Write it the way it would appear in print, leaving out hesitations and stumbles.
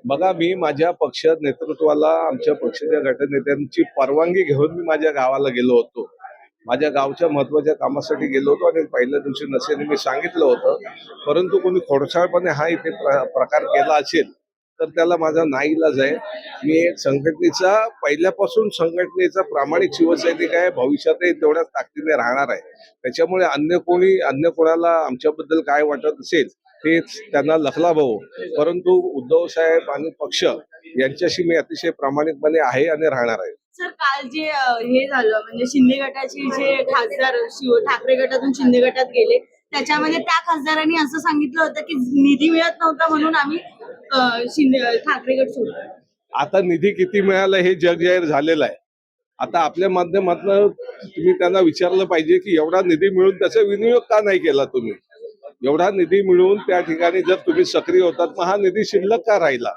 बघा, मी माझ्या पक्ष नेतृत्वाला आमच्या पक्षाच्या गटनेत्यांची परवानगी घेऊन मी माझ्या गावाला गेलो होतो. माझ्या गावच्या महत्वाच्या कामासाठी गेलो होतो आणि पहिल्या दिवशी नसेल मी सांगितलं होतं. परंतु कोणी खोडसाळपणे हा इथे प्रकार केला असेल तर त्याला माझा नाईलाज आहे. मी एक संघटनेचा पहिल्यापासून संघटनेचा प्रामाणिक शिवसैनिक आहे, भविष्यातही तेवढ्याच ताकदीने राहणार आहे. त्याच्यामुळे अन्य कोणाला आमच्याबद्दल काय वाटत असेल ते त्यांना लखलाभावं, परंतु उद्धव साहेब आणि पक्ष यांच्याशी मी अतिशय प्रामाणिकपणे आहे आणि राहणार आहे. सर, काल जे हे झालं म्हणजे शिंदे गटाचे जे खासदार ठाकरे गटातून शिंदे गटात गेले, त्याच्यामध्ये त्या खासदारांनी असं सांगितलं होतं की निधी मिळत नव्हता म्हणून आम्ही ठाकरे गट सोडलो. आता निधी किती मिळाला हे जग जाहीर झालेलं आहे. आता आपल्या माध्यमातून तुम्ही त्यांना विचारलं पाहिजे की एवढा निधी मिळून त्याचा विनियोग का नाही केला तुम्ही. एवढा निधी मिळून त्या ठिकाणी जर तुम्ही सक्रिय होतात मग हा निधी शिल्लक का राहिला.